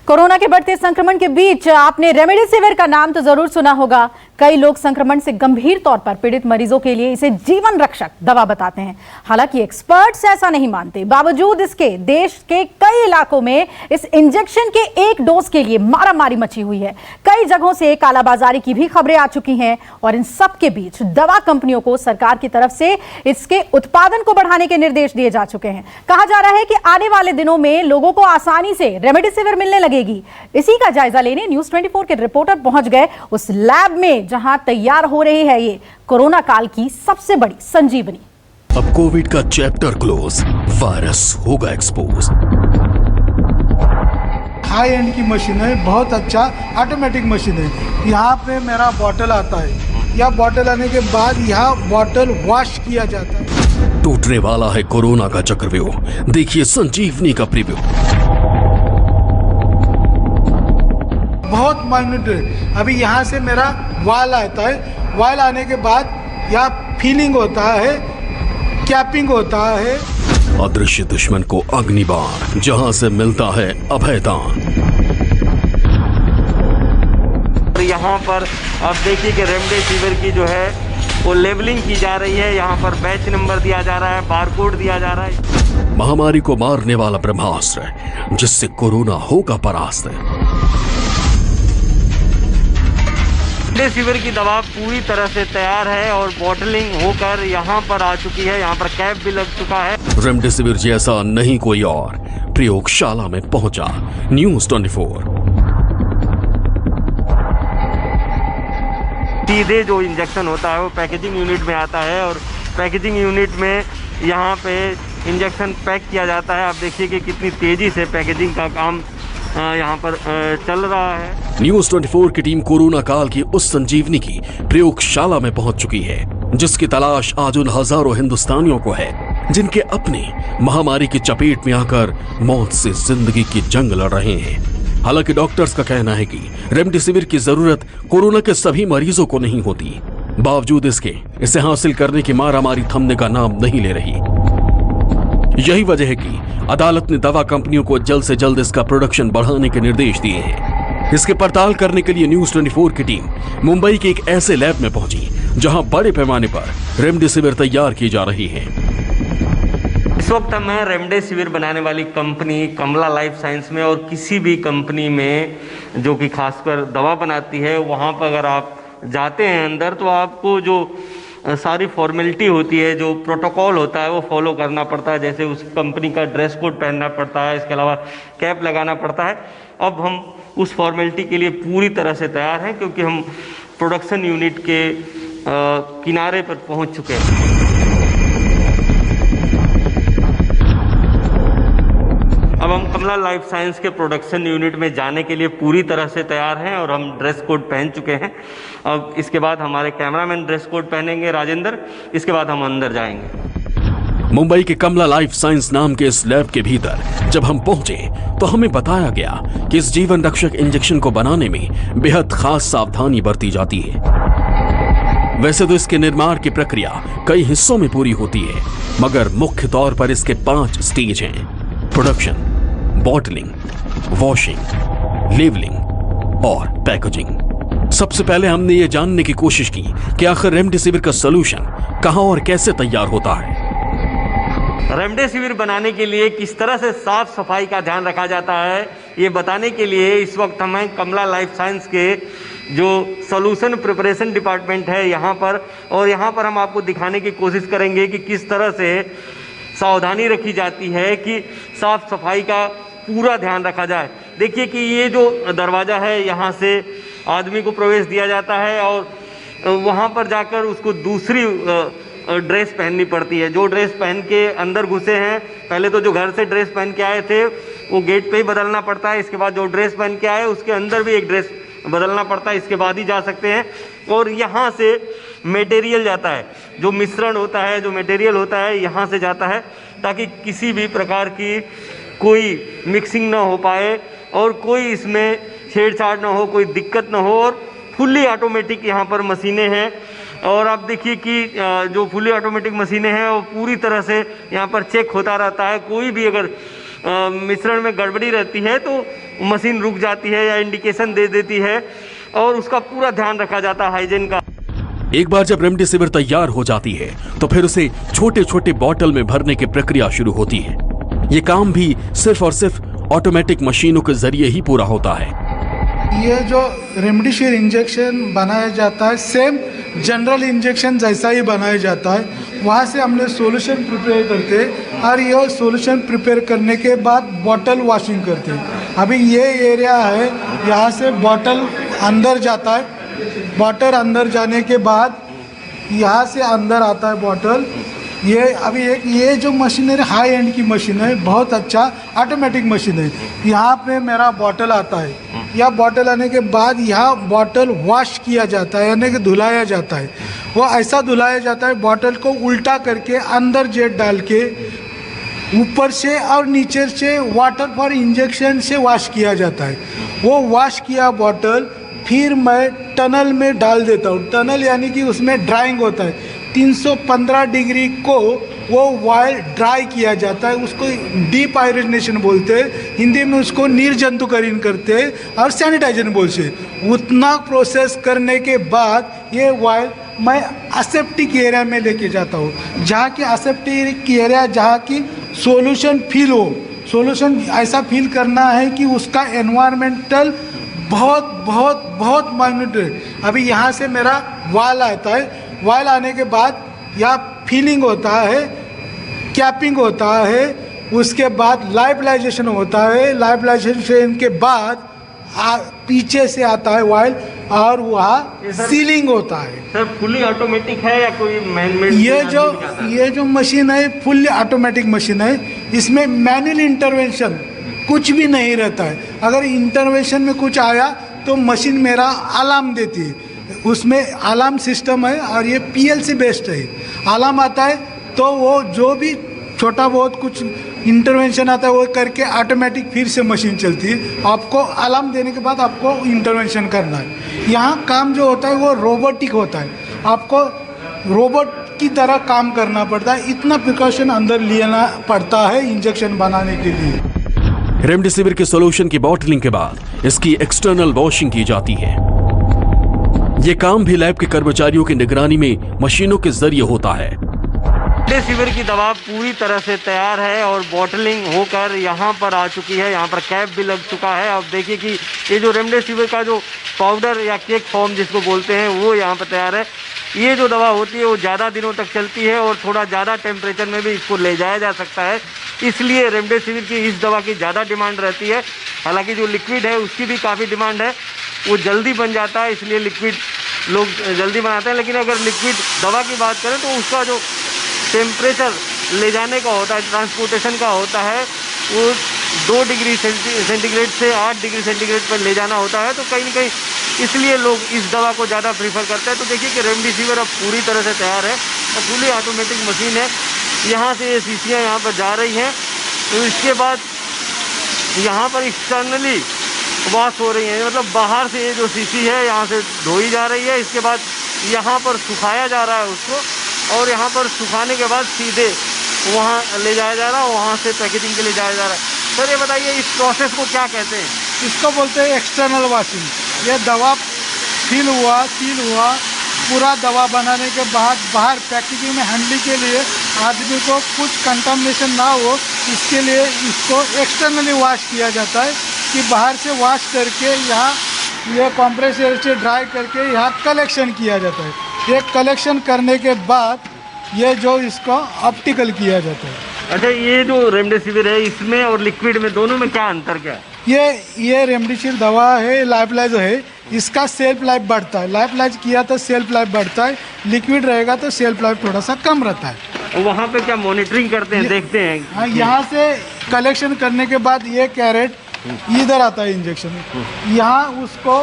Corona के बढ़ते संक्रमण के बीच आपने रेमडेसिविर का नाम तो जरूर सुना होगा। कई लोग संक्रमण से गंभीर तौर पर पीड़ित मरीजों के लिए इसे जीवन रक्षक दवा बताते हैं। हालांकि एक्सपर्ट्स ऐसा नहीं मानते। बावजूद इसके देश के कई इलाकों में इस इंजेक्शन के एक डोज के लिए मारामारी मची हुई है। कई जगहों से कालाबाजारी की भी खबरें आ चुकी हैं और इन सब के बीच दवा कंपनियों को सरकार की तरफ से इसके उत्पादन को बढ़ाने के निर्देश दिए जा चुके हैं। कहा जा रहा है कि आने वाले दिनों में लोगों को आसानी से रेमडेसिविर मिलने लगेगी। इसी का जायजा लेने न्यूज़ 24 के रिपोर्टर पहुंच गए उस लैब में जहां तैयार हो रही है ये कोरोना काल की सबसे बड़ी संजीवनी। अब कोविड का चैप्टर क्लोज, वायरस होगा एक्सपोज। हाई एंड की मशीन है, बहुत अच्छा ऑटोमेटिक मशीन है। यहाँ पे मेरा बॉटल आता है, यह बॉटल आने के बाद यहाँ बॉटल वॉश किया जाता है। टूटने वाला है कोरोना का चक्रव्यूह, देखिए संजीवनी का प्रीव्यू। बहुत माइन्यूट है। अभी यहाँ से मेरा वाल आता है, वाल आने के बाद यहाँ फीलिंग होता है, कैपिंग होता है। अदृश्य दुश्मन को अग्निबाण, जहां से मिलता है अभयदान। यहाँ पर आप देखिए कि रेमडेसिविर की जो है वो लेबलिंग की जा रही है। यहाँ पर बैच नंबर दिया जा रहा है, बारकोड दिया जा रहा है। महामारी को मारने वाला ब्रह्मास्त्र जिससे कोरोना होगा परास्त। रेमडेसिविर की दवा पूरी तरह से तैयार है और बॉटलिंग होकर यहाँ पर आ चुकी है। यहाँ पर कैप भी लग चुका है। रेमडेसिविर जैसा नहीं कोई और प्रयोगशाला में पहुंचा न्यूज़ 24। सीधे जो इंजेक्शन होता है वो पैकेजिंग यूनिट में आता है और पैकेजिंग यूनिट में यहाँ पे इंजेक्शन पैक किया जाता है। आप देखिए कि कितनी तेजी से पैकेजिंग का काम यहाँ पर चल रहा है। न्यूज़ 24 की टीम कोरोना काल की उस संजीवनी की प्रयोगशाला में पहुंच चुकी है जिसकी तलाश आज उन हजारों हिंदुस्तानियों को है जिनके अपने महामारी की चपेट में आकर मौत से जिंदगी की जंग लड़ रहे हैं। हालांकि डॉक्टर्स का कहना है कि रेमडेसिविर की जरूरत कोरोना के सभी मरीजों को नहीं होती। बावजूद इसके इसे हासिल करने की मारामारी थमने का नाम नहीं ले रही। यही वजह है कि अदालत ने दवा कंपनियों को जल्द से जल्द इसका प्रोडक्शन बढ़ाने के निर्देश दिए हैं। इसके पड़ताल करने के लिए न्यूज़ 24 की टीम मुंबई के एक ऐसे लैब में पहुंची जहां बड़े पैमाने पर रेमडेसिविर तैयार की जा रही है। इस वक्त मैं रेमडेसिविर बनाने वाली कंपनी कमला लाइफ साइंस में और किसी भी कंपनी में जो कि खासकर दवा बनाती है वहाँ पर अगर आप जाते हैं अंदर तो आपको जो सारी फॉर्मेलिटी होती है, जो प्रोटोकॉल होता है वो फॉलो करना पड़ता है। जैसे उस कंपनी का ड्रेस कोड पहनना पड़ता है, इसके अलावा कैप लगाना पड़ता है। अब हम उस फॉर्मेलिटी के लिए पूरी तरह से तैयार हैं क्योंकि हम प्रोडक्शन यूनिट के किनारे पर पहुंच चुके हैं। अब हम कमला लाइफ साइंस के प्रोडक्शन यूनिट में जाने के लिए पूरी तरह से तैयार हैं और हम ड्रेस कोड पहन चुके हैं। अब इसके बाद हमारे कैमरामैन ड्रेस कोड पहनेंगे राजेंद्र, इसके बाद हम अंदर जाएंगे। मुंबई के कमला लाइफ साइंस नाम के इस लैब के भीतर जब हम पहुंचे तो हमें बताया गया कि इस जीवन रक्षक इंजेक्शन को बनाने में बेहद खास सावधानी बरती जाती है। वैसे तो इसके निर्माण की प्रक्रिया कई हिस्सों में पूरी होती है, मगर मुख्य तौर पर इसके 5 स्टेज हैं: प्रोडक्शन, बॉटलिंग, वॉशिंग, लेबलिंग और पैकेजिंग। सबसे पहले हमने ये जानने की कोशिश की कि आखिर रेमडेसिविर का सॉल्यूशन कहां और कैसे तैयार होता है। रेमडेसिविर बनाने के लिए किस तरह से साफ सफाई का ध्यान रखा जाता है ये बताने के लिए इस वक्त हमें कमला लाइफ साइंस के जो सॉल्यूशन प्रिपरेशन डिपार्टमेंट है यहाँ पर, और यहाँ पर हम आपको दिखाने की कोशिश करेंगे कि किस तरह से सावधानी रखी जाती है कि साफ सफाई का पूरा ध्यान रखा जाए। देखिए कि ये जो दरवाज़ा है यहाँ से आदमी को प्रवेश दिया जाता है और वहाँ पर जाकर उसको दूसरी ड्रेस पहननी पड़ती है। जो ड्रेस पहन के अंदर घुसे हैं, पहले तो जो घर से ड्रेस पहन के आए थे वो गेट पे ही बदलना पड़ता है। इसके बाद जो ड्रेस पहन के आए उसके अंदर भी एक ड्रेस बदलना पड़ता है, इसके बाद ही जा सकते हैं। और यहाँ से मटेरियल जाता है, जो मिश्रण होता है, जो मटेरियल होता है यहाँ से जाता है ताकि किसी भी प्रकार की कोई मिक्सिंग ना हो पाए और कोई इसमें छेड़छाड़ ना हो, कोई दिक्कत ना हो। और फुल्ली ऑटोमेटिक यहाँ पर मशीनें हैं और आप देखिए कि जो फुली ऑटोमेटिक मशीनें हैं वो पूरी तरह से यहाँ पर चेक होता रहता है। कोई भी अगर मिश्रण में गड़बड़ी रहती है तो मशीन रुक जाती है या इंडिकेशन दे देती है और उसका पूरा ध्यान रखा जाता है हाइजीन का। एक बार जब रेमडेसिविर तैयार हो जाती है तो फिर उसे छोटे छोटे बॉटल में भरने की प्रक्रिया शुरू होती है। ये काम भी सिर्फ और सिर्फ ऑटोमेटिक मशीनों के जरिए ही पूरा होता है। ये जो रेमडेसिविर इंजेक्शन बनाया जाता है सेम जनरल इंजेक्शन जैसा ही बनाया जाता है। वहाँ से हमने सॉल्यूशन प्रिपेयर करते हैं और ये सॉल्यूशन प्रिपेयर करने के बाद बॉटल वॉशिंग करते हैं। अभी ये एरिया है, यहाँ से बॉटल अंदर जाता है। बॉटल अंदर जाने के बाद यहाँ से अंदर आता है बॉटल। ये अभी ये जो मशीन है हाई एंड की मशीन है, बहुत अच्छा ऑटोमेटिक मशीन है। यहाँ पे मेरा बॉटल आता है, यह बॉटल आने के बाद यहाँ बॉटल वॉश किया जाता है, यानी कि धुलाया जाता है। वो ऐसा धुलाया जाता है, बॉटल को उल्टा करके अंदर जेट डाल के ऊपर से और नीचे से वाटर फॉर इंजेक्शन से वॉश किया जाता है। वो वॉश किया बॉटल फिर मैं टनल में डाल देता हूँ। टनल यानी कि उसमें ड्राइंग होता है। 315 डिग्री को वो वायल ड्राई किया जाता है, उसको डीप आयरनेशन बोलते हैं, हिंदी में उसको निर्जंतुकरण करते हैं और सैनिटाइजर बोलते हैं। उतना प्रोसेस करने के बाद ये वायल मैं असेप्टिक एरिया में लेके जाता हूँ, जहाँ की असेप्टिक एरिया जहाँ की सॉल्यूशन फिल हो। सॉल्यूशन ऐसा फिल करना है कि उसका एनवायरमेंटल बहुत बहुत बहुत माइन्यूट है। अभी यहाँ से मेरा वाल आता है, वाल आने के बाद यहाँ फिलिंग होता है, कैपिंग होता है, उसके बाद लाइवलाइजेशन होता है। लाइवलाइजेशन के बाद पीछे से आता है वायल और वहाँ सीलिंग होता है। सर फुली ऑटोमेटिक है या कोई मैनमेड? ये जो मशीन है फुल्ली ऑटोमेटिक मशीन है। इसमें मैनुअल इंटरवेंशन कुछ भी नहीं रहता है। अगर इंटरवेंशन में कुछ आया तो मशीन मेरा अलार्म देती है। उसमें अलार्म सिस्टम है और ये पीएलसी बेस्ड है। अलार्म आता है तो वो जो भी छोटा बहुत कुछ इंटरवेंशन आता है वो करके ऑटोमेटिक फिर से मशीन चलती है। आपको अलार्म देने के बाद आपको इंटरवेंशन करना है। यहाँ काम जो होता है वो रोबोटिक होता है, आपको रोबोट की तरह काम करना पड़ता है। इतना प्रिकॉशन अंदर लेना पड़ता है इंजेक्शन बनाने के लिए। रेमडेसिविर के सॉल्यूशन की बॉटलिंग के बाद इसकी एक्सटर्नल वॉशिंग की जाती है। ये काम भी लैब के कर्मचारियों की निगरानी में मशीनों के जरिए होता है। रेमडेसिविर की दवा पूरी तरह से तैयार है और बॉटलिंग होकर यहाँ पर आ चुकी है। यहाँ पर कैप भी लग चुका है। अब देखिए कि ये जो रेमडेसिविर का जो पाउडर या केक फॉर्म जिसको बोलते हैं वो यहाँ पर तैयार है। ये जो दवा होती है वो ज़्यादा दिनों तक चलती है और थोड़ा ज़्यादा टेम्परेचर में भी इसको ले जाया जा सकता है। इसलिए रेमडेसिविर की इस दवा की ज़्यादा डिमांड रहती है। हालांकि जो लिक्विड है उसकी भी काफ़ी डिमांड है, वो जल्दी बन जाता है, इसलिए लिक्विड लोग जल्दी बनाते हैं। लेकिन अगर लिक्विड दवा की बात करें तो उसका जो टेम्परेचर ले जाने का होता है, ट्रांसपोर्टेशन का होता है, वो 2 डिग्री सेंटीग्रेड से 8 डिग्री सेंटीग्रेड पर ले जाना होता है। तो कहीं ना कहीं इसलिए लोग इस दवा को ज़्यादा प्रीफर करते हैं। तो देखिए कि रेमडेसिविर अब पूरी तरह से तैयार है और फुली ऑटोमेटिक मशीन है। यहाँ से ये शीशियाँ यहाँ पर जा रही हैं, तो इसके बाद यहाँ पर एक्सटर्नली वॉश हो रही है, मतलब बाहर से ये जो शीशी है यहाँ से धोई जा रही है। इसके बाद यहाँ पर सुखाया जा रहा है उसको, और यहाँ पर सुखाने के बाद सीधे वहाँ ले जाया जा रहा है, वहाँ से पैकेजिंग के लिए जाया जा रहा है। सर ये बताइए इस प्रोसेस को क्या कहते हैं? इसको बोलते हैं एक्सटर्नल वॉशिंग। ये दवा सील हुआ पूरा दवा बनाने के बाद बाहर पैकेजिंग में हैंडलिंग के लिए आदमी को कुछ कंटामिनेशन ना हो, इसके लिए इसको एक्सटर्नली वॉश किया जाता है कि बाहर से वॉश करके यहाँ ये कंप्रेसर से ड्राई करके यहाँ कलेक्शन किया जाता है। ये कलेक्शन करने के बाद ये जो इसको ऑप्टिकल किया जाता है। अच्छा, ये जो रेमडेसिविर है इसमें और लिक्विड में दोनों में क्या अंतर क्या है? ये रेमडेसिविर दवा है, लाइवलाइज है, इसका सेल्फ लाइफ बढ़ता है। लाइवलाइज किया तो सेल्फ लाइफ बढ़ता है, लिक्विड रहेगा तो सेल्फ लाइफ थोड़ा सा कम रहता है। वहाँ पे क्या मॉनिटरिंग करते हैं, देखते हैं? हाँ, यहाँ से कलेक्शन करने के बाद ये कैरेट इधर आता है इंजेक्शन। यहाँ उसको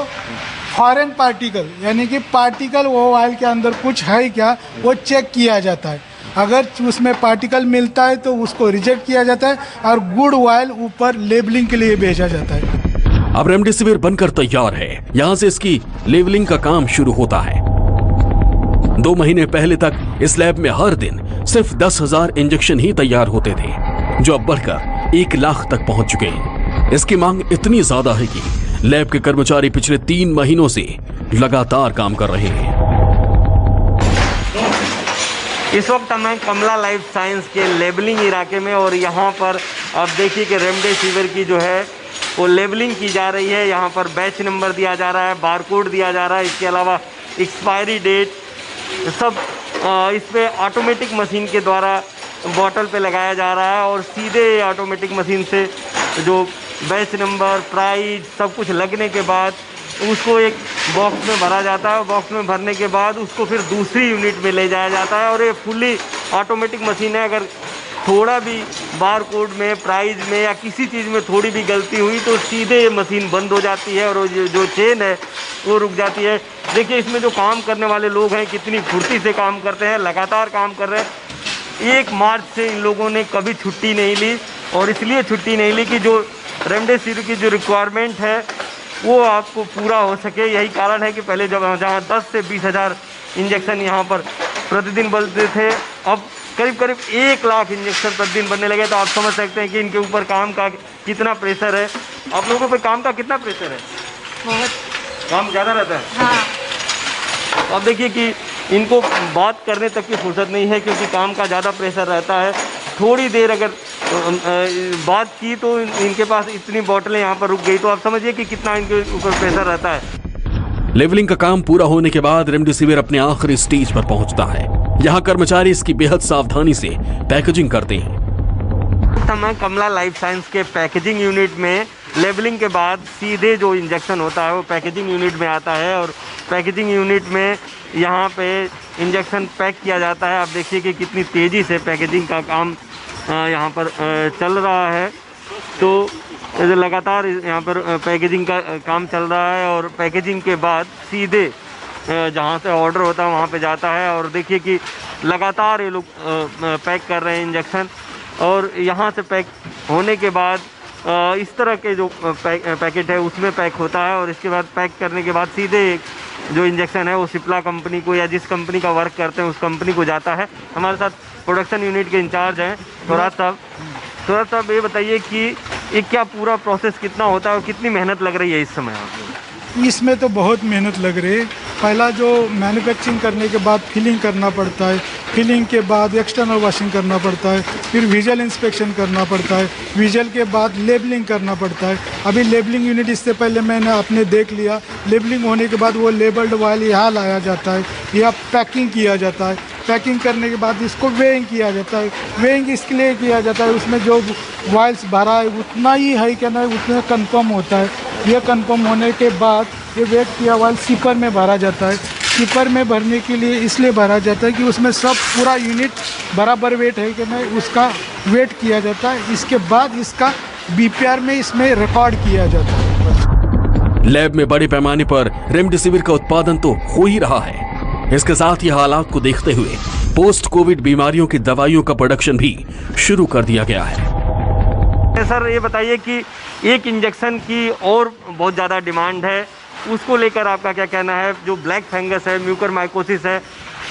फॉरेन पार्टिकल यानी कि पार्टिकल वो ऑयल के अंदर कुछ है क्या वो चेक किया जाता है। अगर उसमें पार्टिकल मिलता है तो उसको रिजेक्ट किया जाता है और गुड ऑयल ऊपर लेबलिंग के लिए भेजा जाता है। अब रेमडेसिविर बनकर तैयार है। यहाँ से इसकी लेबलिंग का काम शुरू होता है। 2 महीने पहले तक इस लैब में हर दिन सिर्फ 10,000 इंजेक्शन ही तैयार होते थे, जो अब बढ़कर 1 लाख तक पहुंच चुके हैं। इसकी मांग इतनी ज्यादा है कि लैब के कर्मचारी पिछले 3 महीनों से लगातार काम कर रहे हैं। इस वक्त मैं कमला लाइफ साइंस के लेबलिंग इलाके में, और यहाँ पर आप देखिए कि रेमडेसिविर की जो है वो लेबलिंग की जा रही है। यहाँ पर बैच नंबर दिया जा रहा है, बारकोड दिया जा रहा है, इसके अलावा एक्सपायरी डेट सब इस पे ऑटोमेटिक मशीन के द्वारा बॉटल पे लगाया जा रहा है, और सीधे ऑटोमेटिक मशीन से जो बैच नंबर, प्राइस सब कुछ लगने के बाद उसको एक बॉक्स में भरा जाता है। बॉक्स में भरने के बाद उसको फिर दूसरी यूनिट में ले जाया जाता है, और ये फुल्ली ऑटोमेटिक मशीन है। अगर थोड़ा भी बार कोड में, प्राइस में या किसी चीज़ में थोड़ी भी गलती हुई तो सीधे ये मशीन बंद हो जाती है और जो चेन है वो रुक जाती है। देखिए इसमें जो काम करने वाले लोग हैं कितनी फुर्ती से काम करते हैं, लगातार काम कर रहे हैं। 1 मार्च से इन लोगों ने कभी छुट्टी नहीं ली, और इसलिए छुट्टी नहीं ली कि जो रेमडेसिविर की जो रिक्वायरमेंट है वो आपको पूरा हो सके। यही कारण है कि पहले जब जहाँ 10 से 20 हज़ार इंजेक्शन यहाँ पर प्रतिदिन बनते थे, अब करीब करीब 1 लाख इंजेक्शन प्रतिदिन बनने लगे। तो आप समझ सकते हैं कि इनके ऊपर काम का कितना प्रेशर है। आप लोगों पे काम का कितना प्रेशर है? बहुत काम ज़्यादा रहता है। हाँ। तो अब देखिए कि इनको बात करने तक की फुर्सत नहीं है, क्योंकि काम का ज़्यादा प्रेशर रहता है। थोड़ी देर अगर बात की तो इनके पास इतनी बोतलें यहाँ पर रुक गई, तो आप समझिए कि कितना इनके ऊपर प्रेशर रहता है। लेवलिंग का काम पूरा होने के बाद रेमडेसिविर अपने आखिरी स्टेज पर पहुंचता है। यहाँ कर्मचारी इसकी बेहद सावधानी से पैकेजिंग करते हैं। मैं कमला लाइफ साइंस के पैकेजिंग यूनिट में लेबलिंग के बाद सीधे जो इंजेक्शन होता है वो पैकेजिंग यूनिट में आता है, और पैकेजिंग यूनिट में यहाँ पे इंजेक्शन पैक किया जाता है। आप देखिए कि कितनी तेज़ी से पैकेजिंग का काम यहाँ पर चल रहा है। तो लगातार यहाँ पर पैकेजिंग का काम चल रहा है, और पैकेजिंग के बाद सीधे जहाँ से ऑर्डर होता है वहाँ पे जाता है। और देखिए कि लगातार ये लोग पैक कर रहे हैं इंजेक्शन, और यहाँ से पैक होने के बाद इस तरह के जो पैकेट है उसमें पैक होता है, और इसके बाद पैक करने के बाद सीधे जो इंजेक्शन है वो सिप्ला कंपनी को या जिस कंपनी का वर्क करते हैं उस कंपनी को जाता है। हमारे साथ प्रोडक्शन यूनिट के इंचार्ज हैं स्वराज साहब। स्वराज साहब ये बताइए कि ये क्या पूरा प्रोसेस कितना होता है और कितनी मेहनत लग रही है इस समय आपको? इसमें तो बहुत मेहनत लग रही है। पहला जो मैन्युफैक्चरिंग करने के बाद फिलिंग करना पड़ता है, फिलिंग के बाद एक्सटर्नल वॉशिंग करना पड़ता है, फिर विजुअल इंस्पेक्शन करना पड़ता है, विजुअल के बाद लेबलिंग करना पड़ता है। अभी लेबलिंग यूनिट इससे पहले मैंने आपने देख लिया। लेबलिंग होने के बाद वो लेबल्ड वायल यहाँ लाया जाता है, या पैकिंग किया जाता है। पैकिंग करने के बाद इसको वेइंग किया जाता है। वेइंग इसके लिए किया जाता है उसमें जो वायल्स भरा है उतना ही है क्या नहीं उतना कंफर्म होता है। ये कंफर्म होने के बाद ये वेट किया वायल सीपर में भरा जाता है। सीपर में भरने के लिए इसलिए भरा जाता है कि उसमें सब पूरा यूनिट बराबर वेट है कि नहीं उसका वेट किया जाता है। इसके बाद इसका बीपीआर में इसमें रिकॉर्ड किया जाता है। लैब में बड़े पैमाने पर रेमडेसिविर का उत्पादन तो हो ही रहा है। इसके साथ ही हालात को देखते हुए पोस्ट कोविड बीमारियों की दवाइयों का प्रोडक्शन भी शुरू कर दिया गया है। सर ये बताइए कि एक इंजेक्शन की और बहुत ज़्यादा डिमांड है, उसको लेकर आपका क्या कहना है? जो ब्लैक फंगस है, म्यूकरमाइकोसिस है,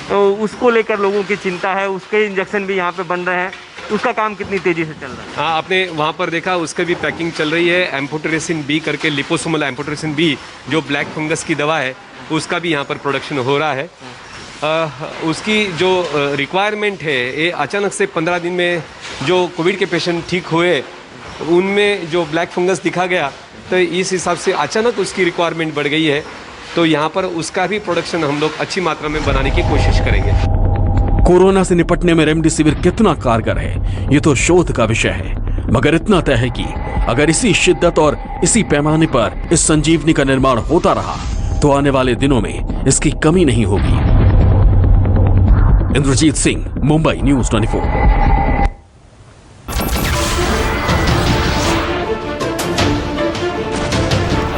तो उसको लेकर लोगों की चिंता है। उसके इंजेक्शन भी यहाँ पे बन रहे हैं, उसका काम कितनी तेज़ी से चल रहा है? हाँ, आपने वहाँ पर देखा उसका भी पैकिंग चल रही है। एम्फोटेरेसिन बी करके लिपोसोमल एम्फोटेरेसिन बी जो ब्लैक फंगस की दवा है उसका भी यहाँ पर प्रोडक्शन हो रहा है। उसकी जो रिक्वायरमेंट है ये अचानक से 15 दिन में जो कोविड के पेशेंट ठीक हुए उनमें जो ब्लैक फंगस दिखा गया, तो इस हिसाब से अचानक उसकी रिक्वायरमेंट बढ़ गई है। तो यहाँ पर उसका भी प्रोडक्शन हम लोग अच्छी मात्रा में बनाने की कोशिश करेंगे। कोरोना से निपटने में रेमडेसिविर कितना कारगर है ये तो शोध का विषय है, मगर इतना तय है कि अगर इसी शिद्दत और इसी पैमाने पर इस संजीवनी का निर्माण होता रहा तो आने वाले दिनों में इसकी कमी नहीं होगी। इंद्रजीत सिंह, मुंबई न्यूज़ 24।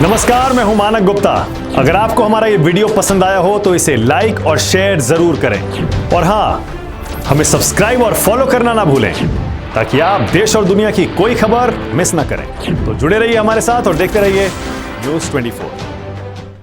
नमस्कार, मैं हूं मानक गुप्ता। अगर आपको हमारा ये वीडियो पसंद आया हो तो इसे लाइक और शेयर जरूर करें, और हां, हमें सब्सक्राइब और फॉलो करना ना भूलें ताकि आप देश और दुनिया की कोई खबर मिस ना करें। तो जुड़े रहिए हमारे साथ और देखते रहिए न्यूज़ 24।